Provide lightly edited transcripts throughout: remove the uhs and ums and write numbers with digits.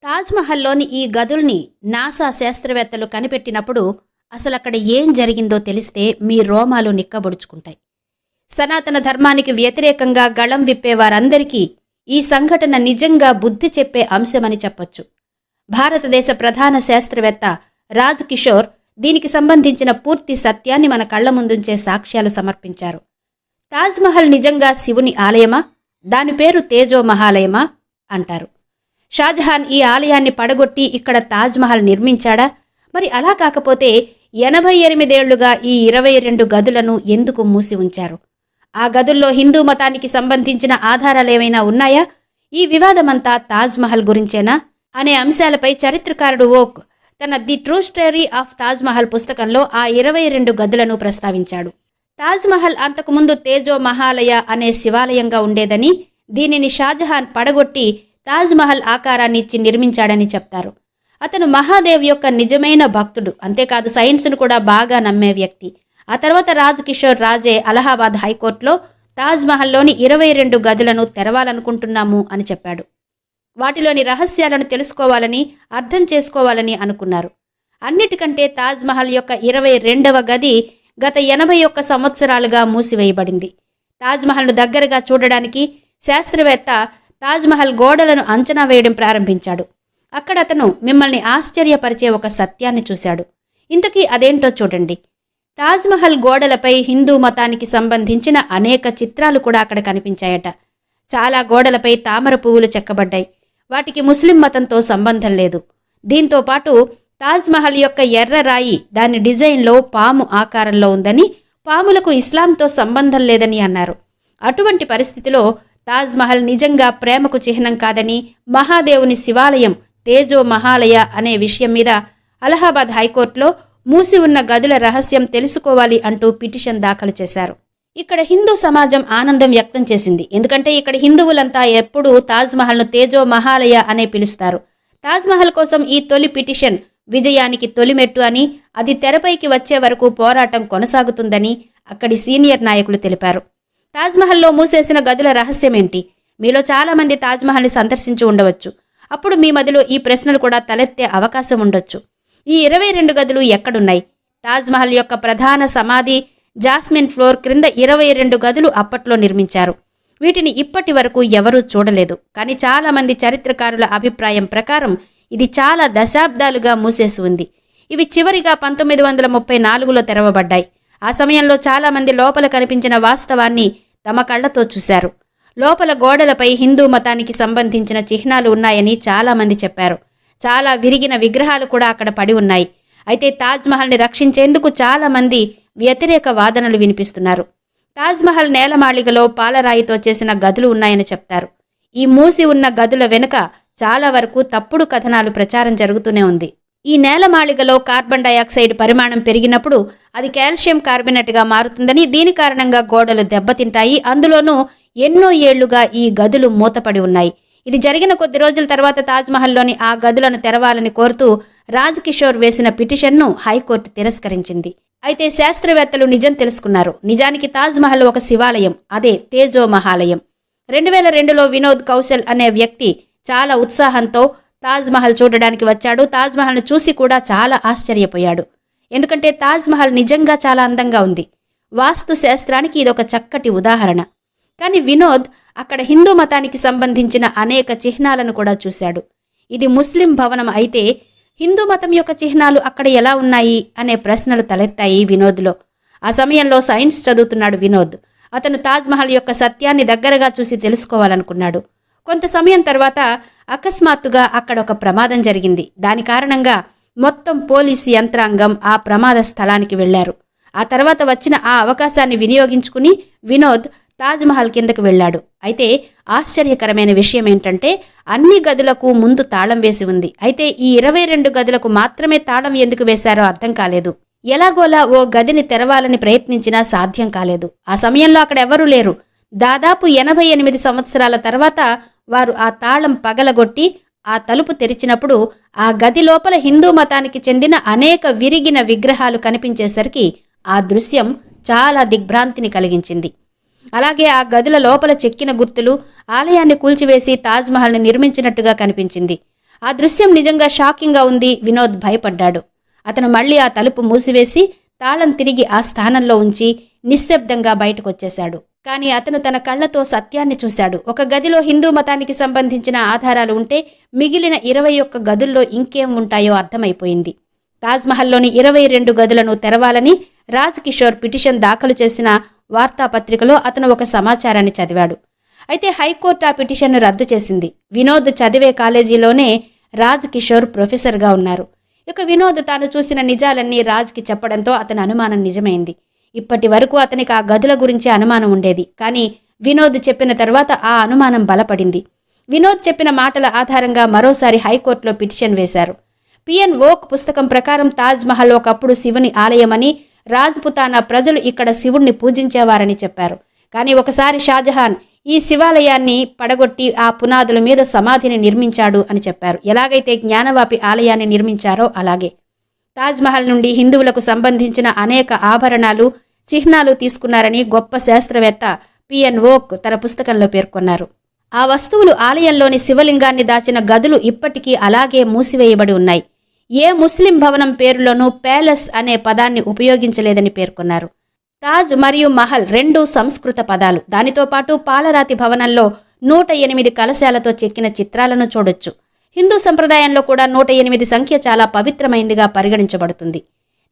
తాజ్‌మహల్‌లోని ఈ గదుల్ని నాసా శాస్త్రవేత్తలు కనిపెట్టినప్పుడు అసలక్కడ ఏం జరిగిందో తెలిస్తే మీ రోమాలు నిక్కబొడుచుకుంటాయి. సనాతన ధర్మానికి వ్యతిరేకంగా గళం విప్పే వారందరికీ ఈ సంఘటన నిజంగా బుద్ధి చెప్పే అంశమని చెప్పొచ్చు. భారతదేశ ప్రధాన శాస్త్రవేత్త రాజ్ కిషోర్ దీనికి సంబంధించిన పూర్తి సత్యాన్ని మన కళ్ల ముందుంచే సాక్ష్యాలు సమర్పించారు. తాజ్‌మహల్ నిజంగా శివుని ఆలయమా? దాని పేరు తేజో మహాలయమా అంటారు. షాజహాన్ ఈ ఆలయాన్ని పడగొట్టి ఇక్కడ తాజ్‌మహల్ నిర్మించాడా? మరి అలా కాకపోతే 88 ఏళ్లుగా ఈ 22 గదులను ఎందుకు మూసి ఉంచారు? ఆ గదుల్లో హిందూ మతానికి సంబంధించిన ఆధారాలేమైనా ఉన్నాయా? ఈ వివాదమంతా తాజ్‌మహల్ గురించేనా అనే అంశాలపై చరిత్రకారుడు ఓక్ తన the true story of Taj Mahal పుస్తకంలో ఆ 22 గదులను ప్రస్తావించాడు. తాజ్‌మహల్ అంతకుముందు తేజో మహాలయ అనే శివాలయంగా ఉండేదని, దీనిని షాజహాన్ పడగొట్టి తాజ్‌మహల్ ఆకారాన్ని ఇచ్చి నిర్మించాడని చెప్తారు. అతను మహాదేవ్ యొక్క నిజమైన భక్తుడు, అంతేకాదు సైన్స్ను కూడా బాగా నమ్మే వ్యక్తి. ఆ తర్వాత రాజ్ కిషోర్ రాజే అలహాబాద్ హైకోర్టులో తాజ్‌మహల్లోని 22 గదులను తెరవాలనుకుంటున్నాము అని చెప్పాడు. వాటిలోని రహస్యాలను తెలుసుకోవాలని, అర్థం చేసుకోవాలని అనుకున్నారు. అన్నిటికంటే తాజ్‌మహల్ యొక్క 22వ గది గత 81 సంవత్సరాలుగా మూసివేయబడింది. తాజ్‌మహల్ను దగ్గరగా చూడడానికి శాస్త్రవేత్త తాజ్‌మహల్ గోడలను అంచనా వేయడం ప్రారంభించాడు. అక్కడ అతను మిమ్మల్ని ఆశ్చర్యపరిచే ఒక సత్యాన్ని చూశాడు. ఇంతకీ అదేంటో చూడండి. తాజ్‌మహల్ గోడలపై హిందూ మతానికి సంబంధించిన అనేక చిత్రాలు కూడా అక్కడ కనిపించాయట. చాలా గోడలపై తామర పువ్వులు చెక్కబడ్డాయి. వాటికి ముస్లిం మతంతో సంబంధం లేదు. దీంతో పాటు తాజ్‌మహల్ యొక్క ఎర్ర రాయి దాని డిజైన్లో పాము ఆకారంలో ఉందని, పాములకు ఇస్లాంతో సంబంధం లేదని అన్నారు. అటువంటి పరిస్థితిలో తాజ్‌మహల్ నిజంగా ప్రేమకు చిహ్నం కాదని, మహాదేవుని శివాలయం తేజో మహాలయ అనే విషయం మీద అలహాబాద్ హైకోర్టులో మూసి ఉన్న గదుల రహస్యం తెలుసుకోవాలి అంటూ పిటిషన్ దాఖలు చేశారు. ఇక్కడ హిందూ సమాజం ఆనందం వ్యక్తం చేసింది. ఎందుకంటే ఇక్కడ హిందువులంతా ఎప్పుడూ తాజ్‌మహల్ను తేజో మహాలయ అనే పిలుస్తారు. తాజ్‌మహల్ కోసం ఈ తొలి పిటిషన్ విజయానికి తొలిమెట్టు అని, అది తెరపైకి వచ్చే వరకు పోరాటం కొనసాగుతుందని అక్కడి సీనియర్ నాయకులు తెలిపారు. తాజ్‌మహల్లో మూసేసిన గదుల రహస్యమేంటి? మీలో చాలామంది తాజ్‌మహల్ని సందర్శించి ఉండవచ్చు. అప్పుడు మీ మదిలో ఈ ప్రశ్నలు కూడా తలెత్తే అవకాశం ఉండొచ్చు. ఈ 22 గదులు ఎక్కడున్నాయి? తాజ్‌మహల్ యొక్క ప్రధాన సమాధి జాస్మిన్ ఫ్లోర్ క్రింద 22 గదులు అప్పట్లో నిర్మించారు. వీటిని ఇప్పటి వరకు ఎవరూ చూడలేదు. కానీ చాలామంది చరిత్రకారుల అభిప్రాయం ప్రకారం ఇది చాలా దశాబ్దాలుగా మూసేసి ఉంది. ఇవి చివరిగా 1934లో తెరవబడ్డాయి. ఆ సమయంలో చాలామంది లోపల కనిపించిన వాస్తవాన్ని తమ కళ్లతో చూశారు. లోపల గోడలపై హిందూ మతానికి సంబంధించిన చిహ్నాలు ఉన్నాయని చాలామంది చెప్పారు. చాలా విరిగిన విగ్రహాలు కూడా అక్కడ పడి ఉన్నాయి. అయితే తాజ్‌మహల్ని రక్షించేందుకు చాలామంది వ్యతిరేక వాదనలు వినిపిస్తున్నారు. తాజ్‌మహల్ నేలమాళిగలో పాలరాయితో చేసిన గదులు ఉన్నాయని చెప్తారు. ఈ మూసి ఉన్న గదుల వెనుక చాలా వరకు తప్పుడు కథనాలు ప్రచారం జరుగుతూనే ఉంది. ఈ నేలమాళిగలో కార్బన్ డయాక్సైడ్ పరిమాణం పెరిగినప్పుడు అది కాల్షియం కార్బనేట్గా మారుతుందని, దీని కారణంగా గోడలు దెబ్బతింటాయి. అందులోనూ ఎన్నో ఏళ్లుగా ఈ గదులు మూతపడి ఉన్నాయి. ఇది జరిగిన కొద్ది రోజుల తర్వాత తాజ్‌మహల్లోని ఆ గదులను తెరవాలని కోరుతూ రాజ్ కిషోర్ వేసిన పిటిషన్ను హైకోర్టు తిరస్కరించింది. అయితే శాస్త్రవేత్తలు నిజం తెలుసుకున్నారు. నిజానికి తాజ్‌మహల్ ఒక శివాలయం, అదే తేజో మహాలయం. 2002లో వినోద్ కౌశల్ అనే వ్యక్తి చాలా ఉత్సాహంతో తాజ్‌మహల్ చూడడానికి వచ్చాడు. తాజ్‌మహల్ను చూసి కూడా చాలా ఆశ్చర్యపోయాడు. ఎందుకంటే తాజ్‌మహల్ నిజంగా చాలా అందంగా ఉంది. వాస్తు శాస్త్రానికి ఇదొక చక్కటి ఉదాహరణ. కానీ వినోద్ అక్కడ హిందూ మతానికి సంబంధించిన అనేక చిహ్నాలను కూడా చూశాడు. ఇది ముస్లిం భవనం అయితే హిందూ మతం యొక్క చిహ్నాలు అక్కడ ఎలా ఉన్నాయి అనే ప్రశ్నలు తలెత్తాయి వినోద్లో. ఆ సమయంలో సైన్స్ చదువుతున్నాడు వినోద్. అతను తాజ్‌మహల్ యొక్క సత్యాన్ని దగ్గరగా చూసి తెలుసుకోవాలనుకున్నాడు. కొంత సమయం తర్వాత అకస్మాత్తుగా అక్కడ ఒక ప్రమాదం జరిగింది. దాని కారణంగా మొత్తం పోలీసు యంత్రాంగం ఆ ప్రమాద స్థలానికి వెళ్లారు. ఆ తర్వాత వచ్చిన ఆ అవకాశాన్ని వినియోగించుకుని వినోద్ తాజ్‌మహల్ కిందకు వెళ్ళాడు. అయితే ఆశ్చర్యకరమైన విషయం ఏంటంటే అన్ని గదులకు ముందు తాళం వేసి ఉంది. అయితే ఈ 22 గదులకు మాత్రమే తాళం ఎందుకు వేశారో అర్థం కాలేదు. ఎలాగోలా ఓ గదిని తెరవాలని ప్రయత్నించినా సాధ్యం కాలేదు. ఆ సమయంలో అక్కడ ఎవరూ లేరు. దాదాపు 88 సంవత్సరాల తర్వాత వారు ఆ తాళం పగలగొట్టి ఆ తలుపు తెరిచినప్పుడు ఆ గది లోపల హిందూ మతానికి చెందిన అనేక విరిగిన విగ్రహాలు కనిపించేసరికి ఆ దృశ్యం చాలా దిగ్భ్రాంతిని కలిగించింది. అలాగే ఆ గదుల లోపల చెక్కిన గుర్తులు ఆలయాన్ని కూల్చివేసి తాజ్‌మహల్ని నిర్మించినట్టుగా కనిపించింది. ఆ దృశ్యం నిజంగా షాకింగ్గా ఉంది. వినోద్ భయపడ్డాడు. అతను మళ్ళీ ఆ తలుపు మూసివేసి తాళం తిరిగి ఆ స్థానంలో ఉంచి నిశ్శబ్దంగా బయటకొచ్చేశాడు. కానీ అతను తన కళ్లతో సత్యాన్ని చూశాడు. ఒక గదిలో హిందూ మతానికి సంబంధించిన ఆధారాలు ఉంటే మిగిలిన 21 గదుల్లో ఇంకేం ఉంటాయో అర్థమైపోయింది. తాజ్మహల్లోని 22 గదులను తెరవాలని రాజ్ కిషోర్ పిటిషన్ దాఖలు చేసిన వార్తాపత్రికలో అతను ఒక సమాచారాన్ని చదివాడు. అయితే హైకోర్టు ఆ పిటిషన్ను రద్దు చేసింది. వినోద్ చదివే కాలేజీలోనే రాజ్ కిషోర్ ప్రొఫెసర్గా ఉన్నారు. ఇక వినోద్ తాను చూసిన నిజాలన్నీ రాజ్కి చెప్పడంతో అతని అనుమానం నిజమైంది. ఇప్పటి వరకు అతనికి ఆ గదుల గురించి అనుమానం ఉండేది. కానీ వినోద్ చెప్పిన తర్వాత ఆ అనుమానం బలపడింది. వినోద్ చెప్పిన మాటల ఆధారంగా మరోసారి హైకోర్టులో పిటిషన్ వేశారు. పిఎన్ ఓక్ పుస్తకం ప్రకారం తాజ్మహల్ ఒకప్పుడు శివుని ఆలయమని, రాజ్పుతానా ప్రజలు ఇక్కడ శివుణ్ణి పూజించేవారని చెప్పారు. కానీ ఒకసారి షాజహాన్ ఈ శివాలయాన్ని పడగొట్టి ఆ పునాదుల మీద సమాధిని నిర్మించాడు అని చెప్పారు. ఎలాగైతే జ్ఞానవాపి ఆలయాన్ని నిర్మించారో అలాగే తాజ్మహల్ నుండి హిందువులకు సంబంధించిన అనేక ఆభరణాలు, చిహ్నాలు తీసుకున్నారని గొప్ప శాస్త్రవేత్త పిఎన్ ఓక్ తన పుస్తకంలో పేర్కొన్నారు. ఆ వస్తువులు ఆలయంలోని శివలింగాన్ని దాచిన గదులు ఇప్పటికీ అలాగే మూసివేయబడి ఉన్నాయి. ఏ ముస్లిం భవనం పేరులోనూ ప్యాలెస్ అనే పదాన్ని ఉపయోగించలేదని పేర్కొన్నారు. తాజ్ మరియు మహల్ 2 సంస్కృత పదాలు. దానితో పాటు పాలరాతి భవనంలో 108 కలశాలతో చెక్కిన చిత్రాలను చూడొచ్చు. హిందూ సంప్రదాయంలో కూడా 108 సంఖ్య చాలా పవిత్రమైందిగా పరిగణించబడుతుంది.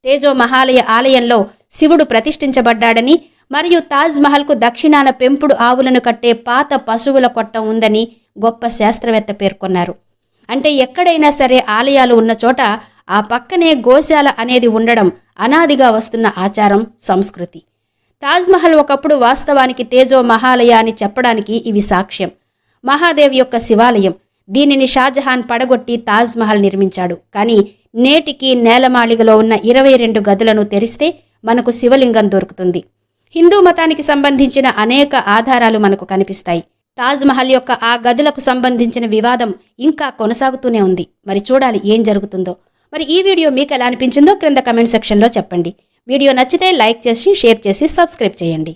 తేజో మహాలయ ఆలయంలో శివుడు ప్రతిష్ఠించబడ్డాడని మరియు తాజ్మహల్కు దక్షిణాన పెంపుడు ఆవులను కట్టే పాత పశువుల కొట్టం ఉందని గొప్ప శాస్త్రవేత్త పేర్కొన్నారు. అంటే ఎక్కడైనా సరే ఆలయాలు ఉన్న చోట ఆ పక్కనే గోశాల అనేది ఉండడం అనాదిగా వస్తున్న ఆచారం, సంస్కృతి. తాజ్మహల్ ఒకప్పుడు వాస్తవానికి తేజో మహాలయ అని చెప్పడానికి ఇవి సాక్ష్యం. మహాదేవ్ యొక్క శివాలయం. దీనిని షాజహాన్ పడగొట్టి తాజ్మహల్ నిర్మించాడు. కానీ నేటికి నేలమాళిగలో ఉన్న 22 గదులను తెరిస్తే మనకు శివలింగం దొరుకుతుంది. హిందూ మతానికి సంబంధించిన అనేక ఆధారాలు మనకు కనిపిస్తాయి. తాజ్మహల్ యొక్క ఆ గదులకు సంబంధించిన వివాదం ఇంకా కొనసాగుతూనే ఉంది. మరి చూడాలి ఏం జరుగుతుందో. మరి ఈ వీడియో మీకు ఎలా అనిపించిందో క్రింద కమెంట్ సెక్షన్లో చెప్పండి. వీడియో నచ్చితే లైక్ చేసి, షేర్ చేసి, సబ్స్క్రైబ్ చేయండి.